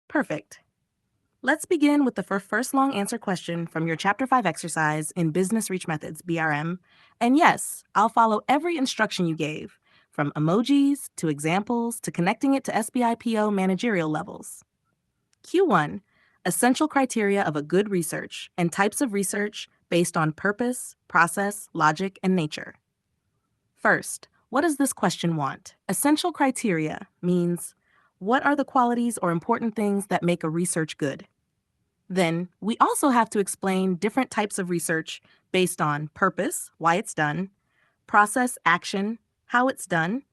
Perfect. Let's begin with the first long answer question from your Chapter 5 exercise in Business Reach Methods, BRM. And yes, I'll follow every instruction you gave, from emojis to examples to connecting it to SBIPO managerial levels. Q1, essential criteria of a good research and types of research based on purpose, process, logic, and nature. First, what does this question want? Essential criteria means what are the qualities or important things that make a research good? Then, we also have to explain different types of research based on purpose, why it's done, process, action, how it's done,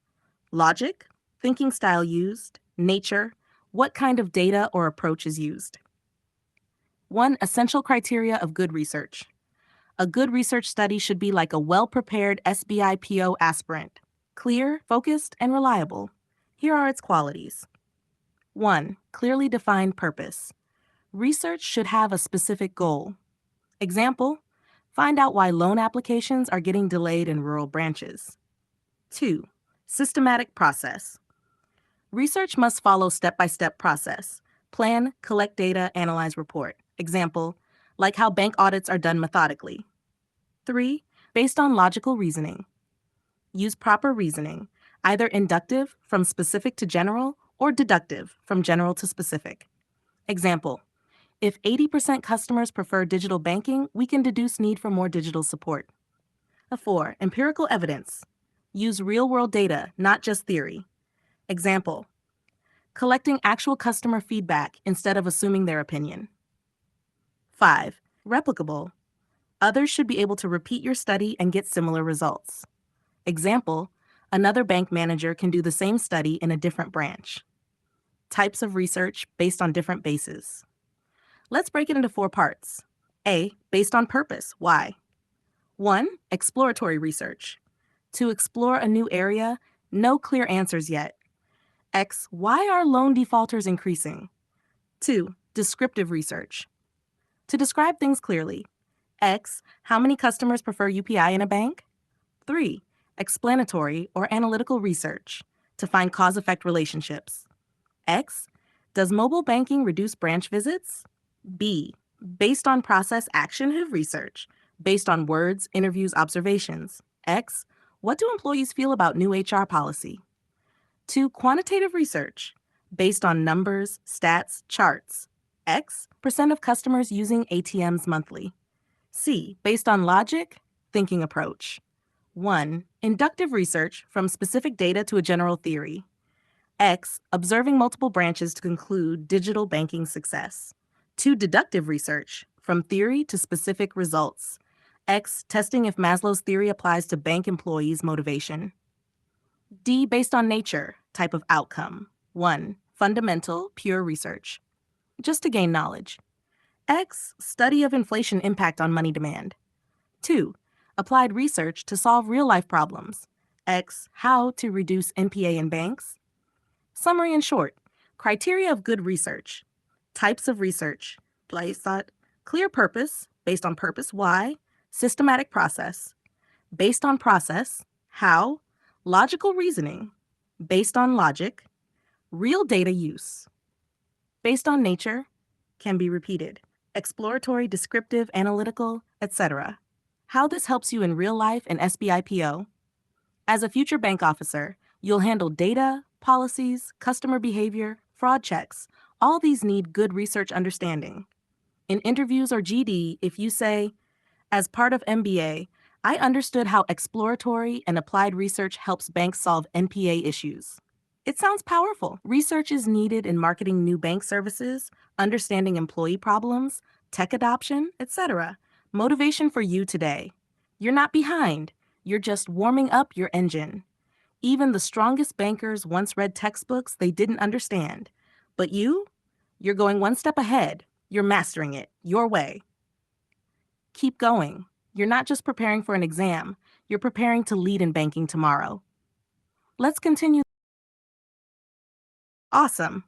logic, thinking style used, nature, what kind of data or approach is used. 1 essential criteria of good research. A good research study should be like a well-prepared SBIPO aspirant, clear, focused, and reliable. Here are its qualities. 1. Clearly defined purpose. Research should have a specific goal. Example, find out why loan applications are getting delayed in rural branches. 2. Systematic process. Research must follow step-by-step process. Plan, collect data, analyze, report. Example, like how bank audits are done methodically. 3. Based on logical reasoning. Use proper reasoning, either inductive, from specific to general, or deductive, from general to specific. Example, if 80% customers prefer digital banking, we can deduce need for more digital support. 4. Empirical evidence. Use real-world data, not just theory. Example, collecting actual customer feedback instead of assuming their opinion. 5. Replicable. Others should be able to repeat your study and get similar results. Example, another bank manager can do the same study in a different branch. Types of research based on different bases. Let's break it into 4 parts. A. Based on purpose. Why? 1. Exploratory research. To explore a new area, no clear answers yet. X. Why are loan defaulters increasing? 2. Descriptive research. To describe things clearly. X. How many customers prefer UPI in a bank? 3. Explanatory or analytical research. To find cause-effect relationships. X. Does mobile banking reduce branch visits? B. Based on process actionative research. Based on words, interviews, observations. X. What do employees feel about new HR policy? 2. Quantitative research. Based on numbers, stats, charts. X. Percent of customers using ATMs monthly. C. Based on logic, thinking approach. 1. Inductive research from specific data to a general theory. X. Observing multiple branches to conclude digital banking success. 2. Deductive research from theory to specific results. X. Testing if Maslow's theory applies to bank employees' motivation. D. Based on nature, type of outcome. 1. Fundamental, pure research. Just to gain knowledge. X. Study of inflation impact on money demand. 2. Applied research to solve real-life problems. X. How to reduce NPA in banks. Summary in short, criteria of good research. Types of research. Place thought. Clear purpose, based on purpose, why. Systematic process. Based on process, how. Logical reasoning, based on logic. Real data use. Based on nature, can be repeated. Exploratory, descriptive, analytical, etc. How this helps you in real life and SBIPO. As a future bank officer, you'll handle data, policies, customer behavior, fraud checks. All these need good research understanding. In interviews or GD, if you say, as part of MBA, I understood how exploratory and applied research helps banks solve NPA issues. It sounds powerful. Research is needed in marketing new bank services, understanding employee problems, tech adoption, etc. Motivation for you today. You're not behind. You're just warming up your engine. Even the strongest bankers once read textbooks they didn't understand. But you're going one step ahead. You're mastering it, your way. Keep going. You're not just preparing for an exam. You're preparing to lead in banking tomorrow. Let's continue. Awesome.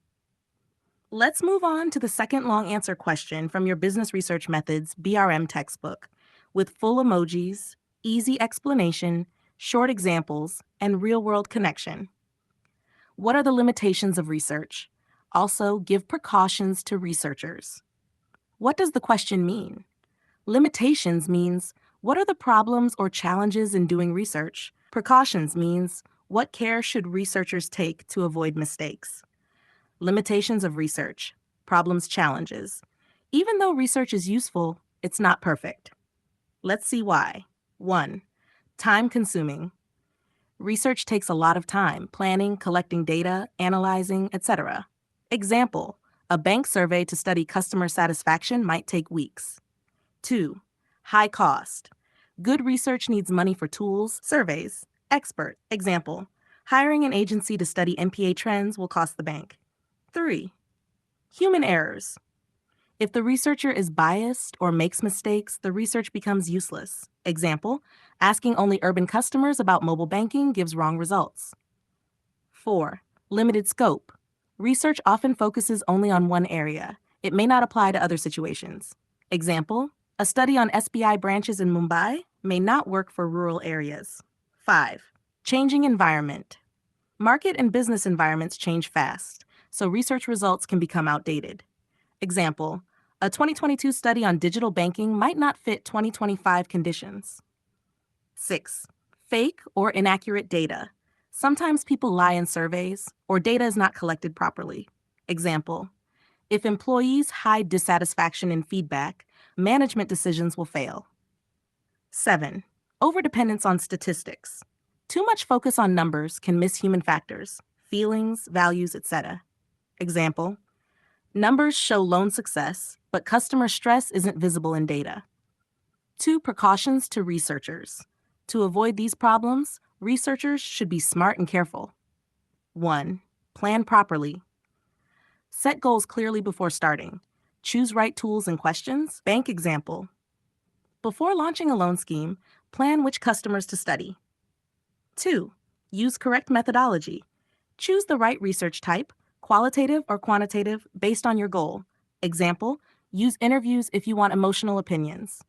Let's move on to the second long answer question from your Business Research Methods BRM textbook with full emojis, easy explanation, short examples, and real-world connection. What are the limitations of research? Also, give precautions to researchers. What does the question mean? Limitations means what are the problems or challenges in doing research? Precautions means what care should researchers take to avoid mistakes? Limitations of research, problems, challenges. Even though research is useful, it's not perfect. Let's see why. 1. Time consuming. Research takes a lot of time, planning, collecting data, analyzing, etc. Example, a bank survey to study customer satisfaction might take weeks. 2. High cost. Good research needs money for tools, surveys, expert. Example, hiring an agency to study NPA trends will cost the bank. 3. Human errors. If the researcher is biased or makes mistakes, the research becomes useless. Example, asking only urban customers about mobile banking gives wrong results. 4. Limited scope. Research often focuses only on one area. It may not apply to other situations. Example, a study on SBI branches in Mumbai may not work for rural areas. 5. Changing environment. Market and business environments change fast, so research results can become outdated. Example, a 2022 study on digital banking might not fit 2025 conditions. 6. Fake or inaccurate data. Sometimes people lie in surveys, or data is not collected properly. Example, if employees hide dissatisfaction in feedback, management decisions will fail. 7. Overdependence on statistics. Too much focus on numbers can miss human factors, feelings, values, etc. Example, numbers show loan success, but customer stress isn't visible in data. 2 precautions to researchers. To avoid these problems, researchers should be smart and careful. 1. Plan properly. Set goals clearly before starting. Choose right tools and questions. Bank example. Before launching a loan scheme, plan which customers to study. 2. Use correct methodology. Choose the right research type, qualitative or quantitative, based on your goal. Example, use interviews if you want emotional opinions.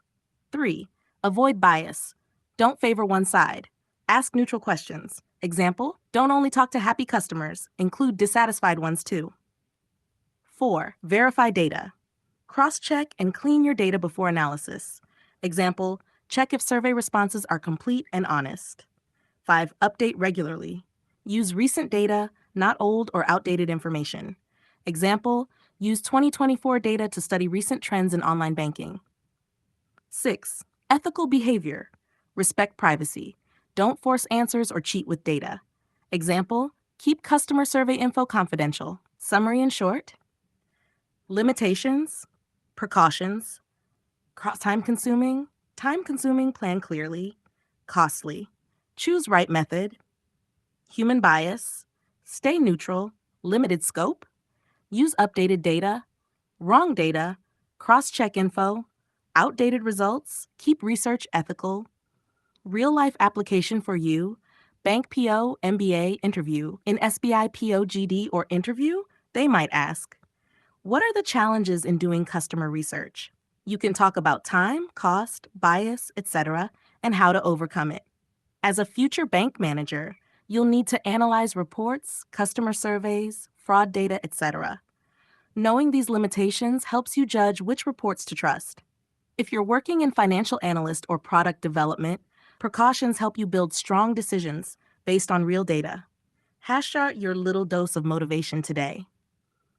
3. Avoid bias. Don't favor one side. Ask neutral questions. Example, don't only talk to happy customers, include dissatisfied ones too. 4. Verify data. Cross-check and clean your data before analysis. Example, check if survey responses are complete and honest. 5. Update regularly. Use recent data, not old or outdated information. Example, use 2024 data to study recent trends in online banking. 6. Ethical behavior. Respect privacy. Don't force answers or cheat with data. Example, keep customer survey info confidential. Summary in short. Limitations, precautions, time-consuming, plan clearly, costly, choose right method, human bias, stay neutral, limited scope, use updated data, wrong data, cross-check info, outdated results, keep research ethical, real-life application for you, bank PO, MBA, interview. In SBI PO, GD, or interview, they might ask, what are the challenges in doing customer research? You can talk about time, cost, bias, etc., and how to overcome it. As a future bank manager, you'll need to analyze reports, customer surveys, fraud data, etc. Knowing these limitations helps you judge which reports to trust. If you're working in financial analyst or product development, precautions help you build strong decisions based on real data. Hash out your little dose of motivation today.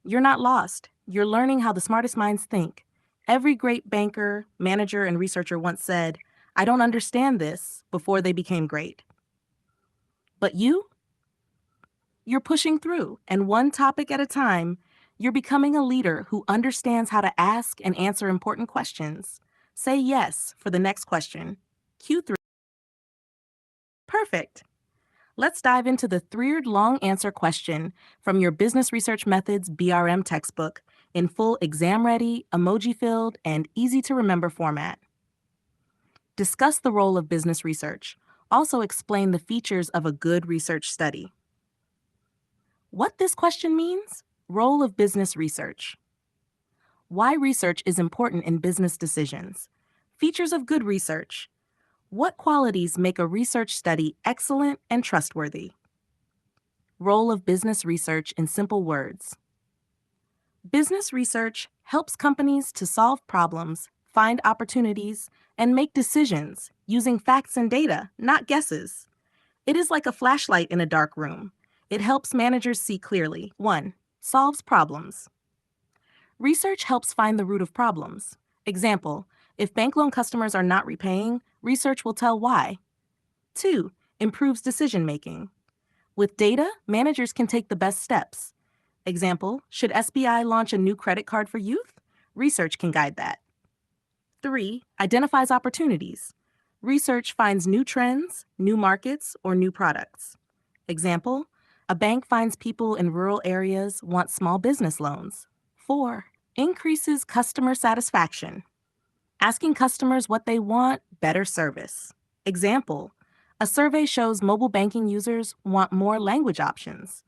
You're not lost. You're learning how the smartest minds think. Every great banker, manager, and researcher once said, I don't understand this, before they became great. But you're pushing through, and one topic at a time, you're becoming a leader who understands how to ask and answer important questions. Say yes for the next question. Q3. Perfect. Let's dive into the three-word long answer question from your Business Research Methods BRM textbook in full exam-ready, emoji-filled, and easy-to-remember format. Discuss the role of business research. Also explain the features of a good research study. What this question means? Role of business research. Why research is important in business decisions. Features of good research. What qualities make a research study excellent and trustworthy? Role of business research in simple words. Business research helps companies to solve problems, find opportunities, and make decisions using facts and data, not guesses. It is like a flashlight in a dark room. It helps managers see clearly. 1. Solves problems. Research helps find the root of problems. Example, if bank loan customers are not repaying, research will tell why. 2. Improves decision making. With data, managers can take the best steps. Example, should SBI launch a new credit card for youth? Research can guide that. 3. Identifies opportunities. Research finds new trends, new markets, or new products. Example, a bank finds people in rural areas want small business loans. 4. Increases customer satisfaction. Asking customers what they want, better service. Example, a survey shows mobile banking users want more language options.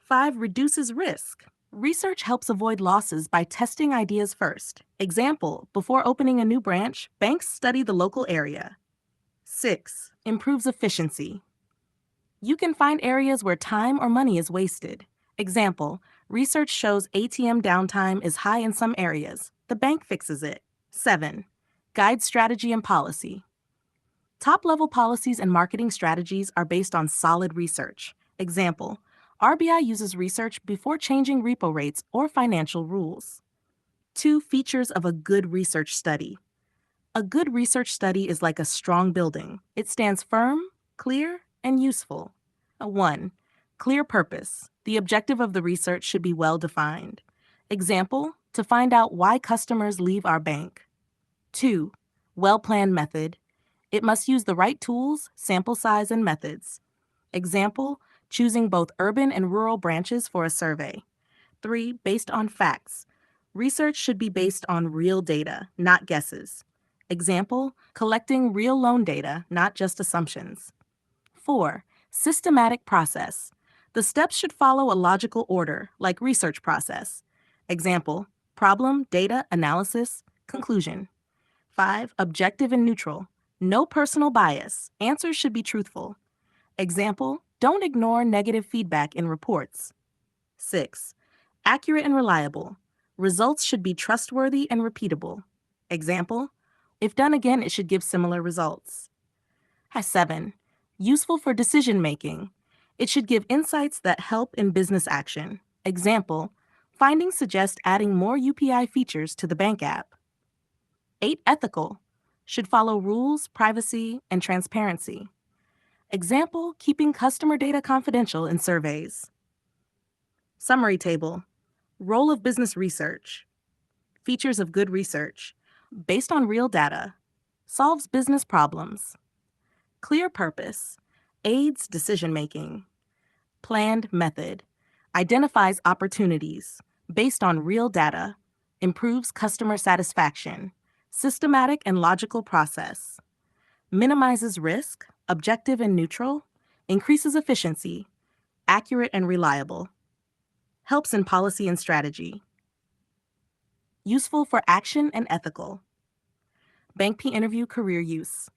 5. Reduces risk. Research helps avoid losses by testing ideas first. Example, before opening a new branch, banks study the local area. 6. Improves efficiency. You can find areas where time or money is wasted. Example, research shows ATM downtime is high in some areas. The bank fixes it. 7. Guides strategy and policy. Top-level policies and marketing strategies are based on solid research. Example, RBI uses research before changing repo rates or financial rules. 2 features of a good research study. A good research study is like a strong building. It stands firm, clear, and useful. 1. Clear purpose. The objective of the research should be well defined. Example, to find out why customers leave our bank. 2. Well-planned method. It must use the right tools, sample size, and methods. Example, choosing both urban and rural branches for a survey. 3. Based on facts. Research should be based on real data, not guesses. Example, collecting real loan data, not just assumptions. 4. Systematic process. The steps should follow a logical order, like research process. Example, problem, data, analysis, conclusion. 5. Objective and neutral. No personal bias. Answers should be truthful. Example, don't ignore negative feedback in reports. 6. Accurate and reliable. Results should be trustworthy and repeatable. Example, if done again, it should give similar results. 7. Useful for decision making. It should give insights that help in business action. Example, findings suggest adding more UPI features to the bank app. 8. Ethical. Should follow rules, privacy, and transparency. Example, keeping customer data confidential in surveys. Summary table. Role of business research. Features of good research. Based on real data. Solves business problems. Clear purpose. Aids decision-making. Planned method. Identifies opportunities. Based on real data. Improves customer satisfaction. Systematic and logical process. Minimizes risk. Objective and neutral. Increases efficiency. Accurate and reliable. Helps in policy and strategy. Useful for action and ethical. Bank P interview career use.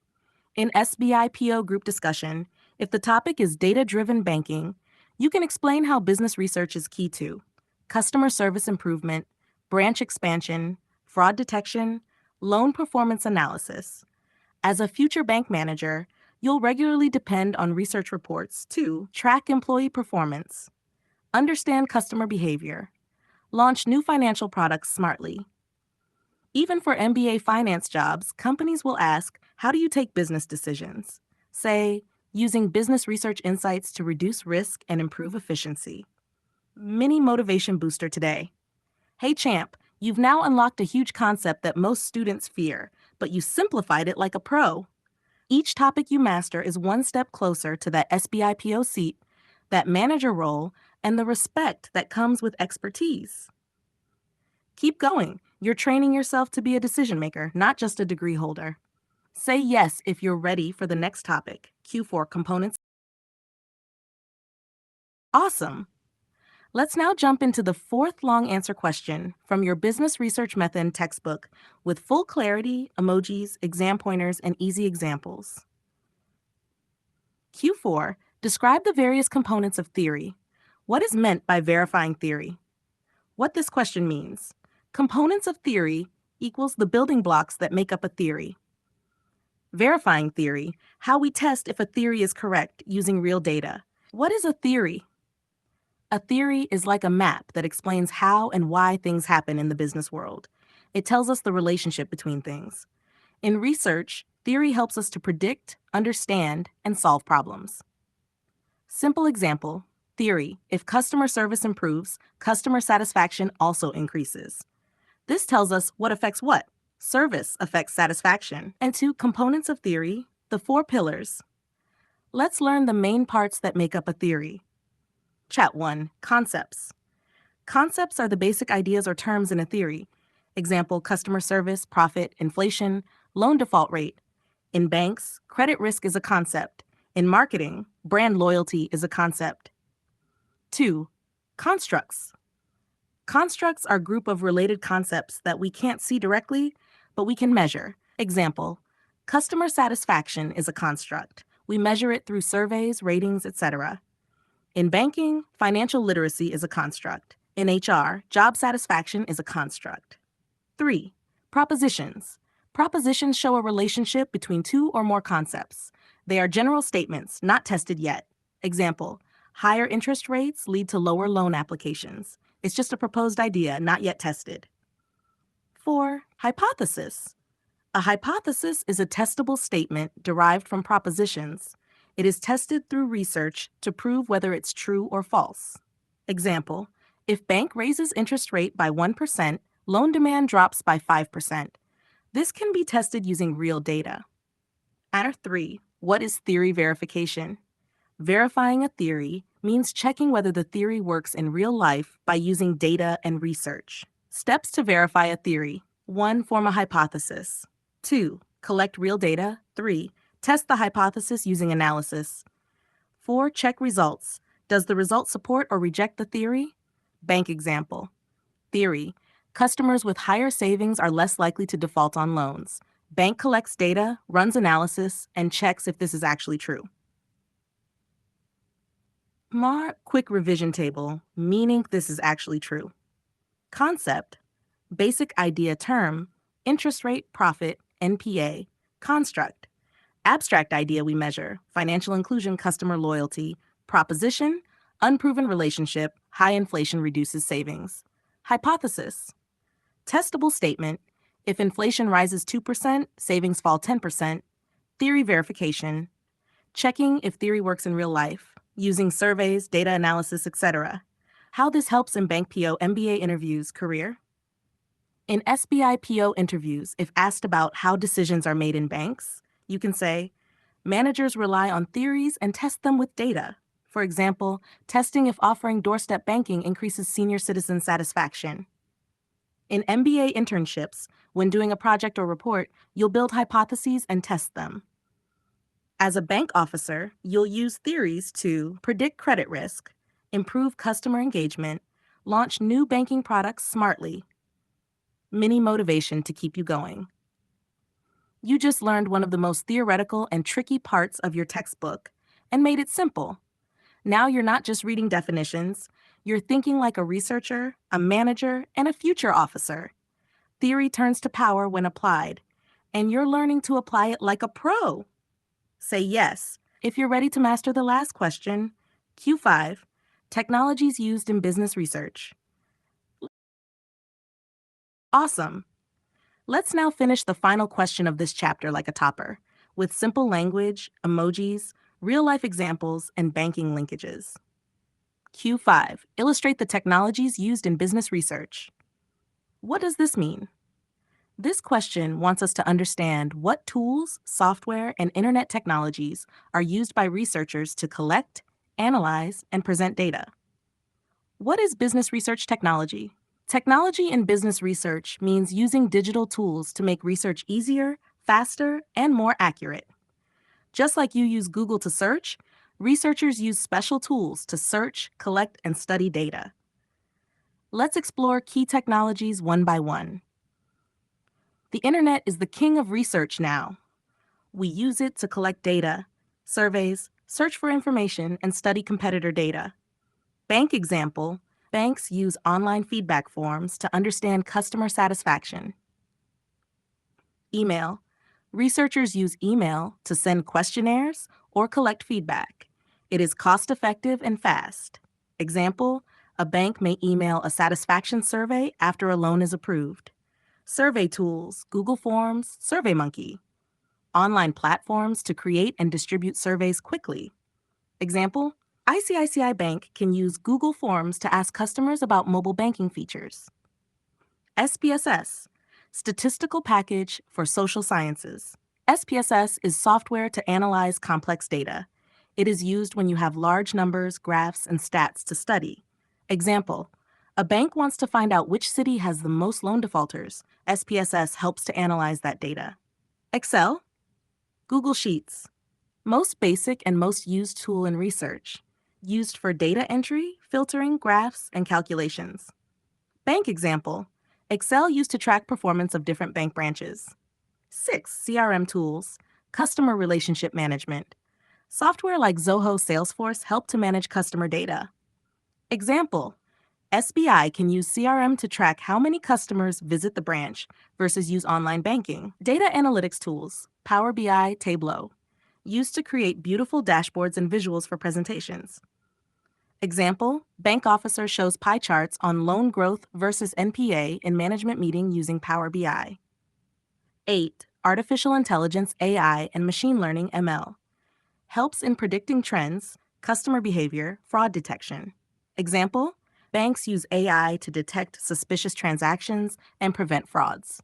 In SBI PO group discussion, if the topic is data-driven banking, you can explain how business research is key to customer service improvement, branch expansion, fraud detection, loan performance analysis. As a future bank manager, you'll regularly depend on research reports to track employee performance, understand customer behavior, launch new financial products smartly. Even for MBA finance jobs, companies will ask, how do you take business decisions? Say, using business research insights to reduce risk and improve efficiency. Mini motivation booster today. Hey champ, you've now unlocked a huge concept that most students fear, but you simplified it like a pro. Each topic you master is one step closer to that SBI PO seat, that manager role, and the respect that comes with expertise. Keep going. You're training yourself to be a decision maker, not just a degree holder. Say yes if you're ready for the next topic, Q4 components. Awesome. Let's now jump into the fourth long answer question from your Business Research Method textbook with full clarity, emojis, exam pointers, and easy examples. Q4, describe the various components of theory. What is meant by verifying theory? What this question means. Components of theory equals the building blocks that make up a theory. Verifying theory, how we test if a theory is correct using real data. What is a theory? A theory is like a map that explains how and why things happen in the business world. It tells us the relationship between things. In research, theory helps us to predict, understand, and solve problems. Simple example, theory, if customer service improves, customer satisfaction also increases. This tells us what affects what. Service affects satisfaction. And two components of theory, the 4 pillars. Let's learn the main parts that make up a theory. Chat 1, concepts. Concepts are the basic ideas or terms in a theory. Example, customer service, profit, inflation, loan default rate. In banks, credit risk is a concept. In marketing, brand loyalty is a concept. 2. Constructs. Constructs are a group of related concepts that we can't see directly, but we can measure. Example, customer satisfaction is a construct. We measure it through surveys, ratings, etc. In banking, financial literacy is a construct. In HR, job satisfaction is a construct. 3. Propositions. Propositions show a relationship between 2 or more concepts. They are general statements, not tested yet. Example, higher interest rates lead to lower loan applications. It's just a proposed idea, not yet tested. 4. Hypothesis. A hypothesis is a testable statement derived from propositions. It is tested through research to prove whether it's true or false. Example, if bank raises interest rate by 1%, loan demand drops by 5%. This can be tested using real data. Answer 3. What is theory verification? Verifying a theory means checking whether the theory works in real life by using data and research. Steps to verify a theory. 1. Form a hypothesis. 2. Collect real data. 3. Test the hypothesis using analysis. 4. Check results. Does the result support or reject the theory? Bank example. Theory. Customers with higher savings are less likely to default on loans. Bank collects data, runs analysis, and checks if this is actually true. Quick revision table, meaning this is actually true. Concept, basic idea term, interest rate, profit, NPA. Construct, abstract idea we measure, financial inclusion, customer loyalty. Proposition, unproven relationship, high inflation reduces savings. Hypothesis, testable statement, if inflation rises 2%, savings fall 10%. Theory verification, checking if theory works in real life, using surveys, data analysis, etc. How this helps in bank PO MBA interviews, career. In SBI PO interviews, if asked about how decisions are made in banks, you can say, managers rely on theories and test them with data. For example, testing if offering doorstep banking increases senior citizen satisfaction. In MBA internships, when doing a project or report, you'll build hypotheses and test them. As a bank officer, you'll use theories to predict credit risk, improve customer engagement, launch new banking products smartly. Mini motivation to keep you going. You just learned one of the most theoretical and tricky parts of your textbook and made it simple. Now you're not just reading definitions, you're thinking like a researcher, a manager, and a future officer. Theory turns to power when applied, and you're learning to apply it like a pro. Say yes if you're ready to master the last question. Q5, technologies used in business research. Awesome. Let's now finish the final question of this chapter like a topper, with simple language, emojis, real-life examples, and banking linkages. Q5, illustrate the technologies used in business research. What does this mean? This question wants us to understand what tools, software, and internet technologies are used by researchers to collect, analyze, and present data. What is business research technology? Technology in business research means using digital tools to make research easier, faster, and more accurate. Just like you use Google to search, researchers use special tools to search, collect, and study data. Let's explore key technologies one by one. The internet is the king of research now. We use it to collect data, surveys, search for information, and study competitor data. Bank example, Banks use online feedback forms to understand customer satisfaction. Email. Researchers use email to send questionnaires or collect feedback. It is cost-effective and fast. Example, a bank may email a satisfaction survey after a loan is approved. Survey tools, Google Forms, SurveyMonkey. Online platforms to create and distribute surveys quickly. Example, ICICI Bank can use Google Forms to ask customers about mobile banking features. SPSS, Statistical Package for Social Sciences. SPSS is software to analyze complex data. It is used when you have large numbers, graphs, and stats to study. Example, a bank wants to find out which city has the most loan defaulters. SPSS helps to analyze that data. Excel, Google Sheets, most basic and most used tool in research, used for data entry, filtering, graphs, and calculations. Bank example, Excel used to track performance of different bank branches. 6. CRM tools, customer relationship management. Software like Zoho Salesforce help to manage customer data. Example, SBI can use CRM to track how many customers visit the branch versus use online banking. Data analytics tools, Power BI, Tableau, used to create beautiful dashboards and visuals for presentations. Example, bank officer shows pie charts on loan growth versus NPA in management meeting using Power BI. 8. Artificial intelligence, AI, and machine learning, ML. Helps in predicting trends, customer behavior, fraud detection. Example, banks use AI to detect suspicious transactions and prevent frauds.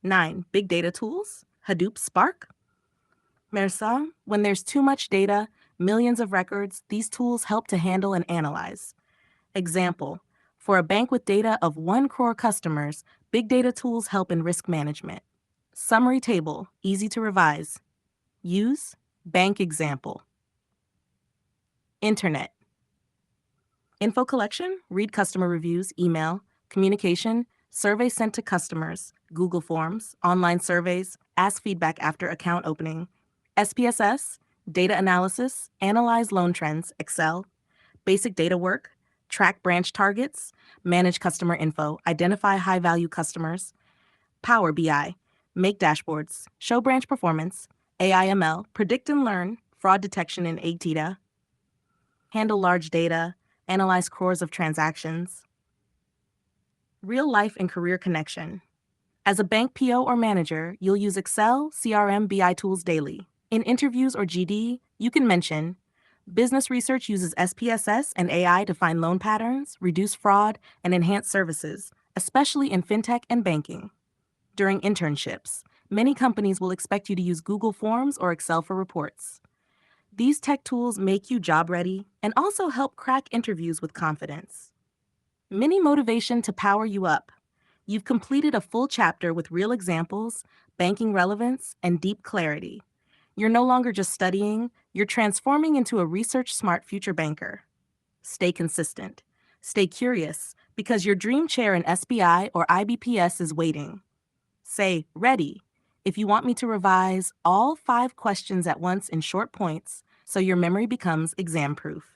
9. Big data tools, Hadoop, Spark. Mersa, when there's too much data, millions of records, these tools help to handle and analyze. Example, for a bank with data of 1 crore customers, big data tools help in risk management. Summary table, easy to revise. Use, bank example. Internet. Info collection, read customer reviews, email, communication, surveys sent to customers, Google Forms, online surveys, ask feedback after account opening. SPSS, data analysis, analyze loan trends, Excel, basic data work, track branch targets, manage customer info, identify high-value customers. Power BI, make dashboards, show branch performance, AI/ML, predict and learn, fraud detection in ADTA, handle large data, analyze crores of transactions. Real life and career connection. As a bank PO or manager, you'll use Excel, CRM, BI tools daily. In interviews or GD, you can mention business research uses SPSS and AI to find loan patterns, reduce fraud, and enhance services, especially in fintech and banking. During internships, many companies will expect you to use Google Forms or Excel for reports. These tech tools make you job ready and also help crack interviews with confidence. Mini motivation to power you up. You've completed a full chapter with real examples, banking relevance, and deep clarity. You're no longer just studying, you're transforming into a research-smart future banker. Stay consistent. Stay curious, because your dream chair in SBI or IBPS is waiting. Say, ready, if you want me to revise all 5 questions at once in short points so your memory becomes exam-proof.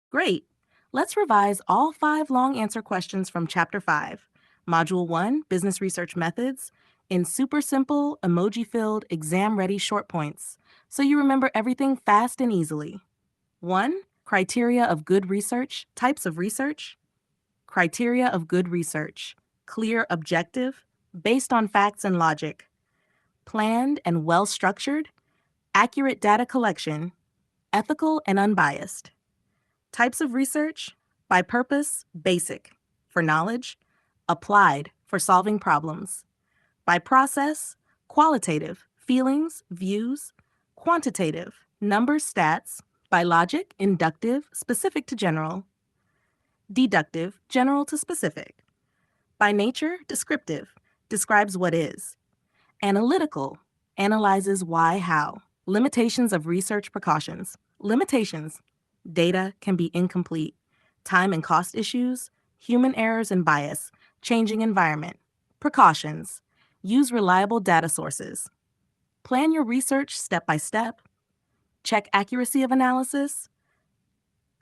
Great! Let's revise all 5 long answer questions from Chapter 5, Module 1, Business Research Methods, in super simple, emoji-filled, exam-ready short points, so you remember everything fast and easily. 1. Criteria of good research, types of research. Criteria of good research: clear, objective, based on facts and logic. Planned and well-structured, accurate data collection, ethical and unbiased. Types of research: by purpose, basic, for knowledge; applied, for solving problems; by process, qualitative, feelings, views; quantitative, numbers, stats; by logic, inductive, specific to general; deductive, general to specific; by nature, descriptive, describes what is; analytical, analyzes why, how; Limitations of research precautions. Limitations. Data can be incomplete. Time and cost issues. Human errors and bias. Changing environment. Precautions. Use reliable data sources. Plan your research step by step. Check accuracy of analysis.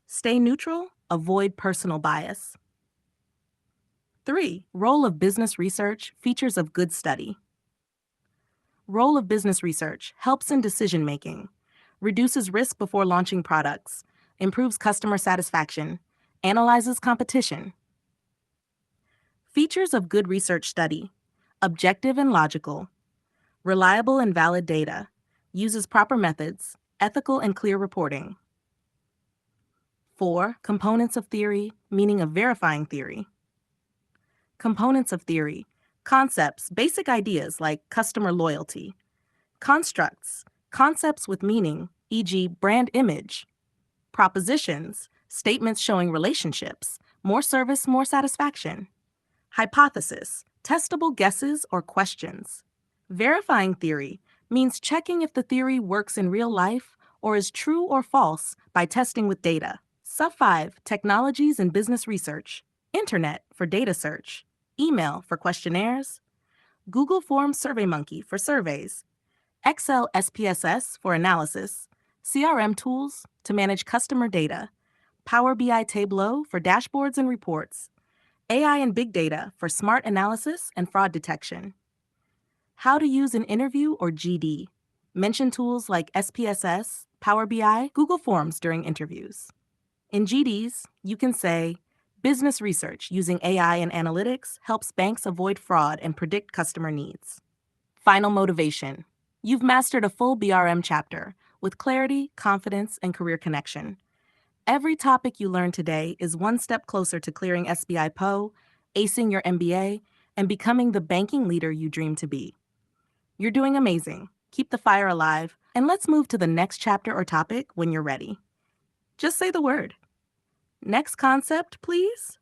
Stay neutral. Avoid personal bias. 3. Role of business research. Features of good study. Role of business research helps in decision making, reduces risk before launching products, improves customer satisfaction, analyzes competition. Features of good research study: objective and logical, reliable and valid data, uses proper methods, ethical and clear reporting. 4. Components of theory, meaning of verifying theory. Components of theory: concepts, basic ideas like customer loyalty. Constructs, concepts with meaning, e.g., brand image. Propositions, statements showing relationships, more service, more satisfaction. Hypothesis, testable guesses or questions. Verifying theory means checking if the theory works in real life or is true or false by testing with data. Sub 5, technologies and business research. Internet for data search. Email for questionnaires. Google Forms SurveyMonkey for surveys. Excel SPSS for analysis, CRM tools to manage customer data, Power BI Tableau for dashboards and reports, AI and big data for smart analysis and fraud detection. How to use an interview or GD. Mention tools like SPSS, Power BI, Google Forms during interviews. In GDs, you can say, business research using AI and analytics helps banks avoid fraud and predict customer needs. Final motivation. You've mastered a full BRM chapter with clarity, confidence, and career connection. Every topic you learn today is one step closer to clearing SBI PO, acing your MBA, and becoming the banking leader you dream to be. You're doing amazing. Keep the fire alive, and let's move to the next chapter or topic when you're ready. Just say the word. Next concept, please.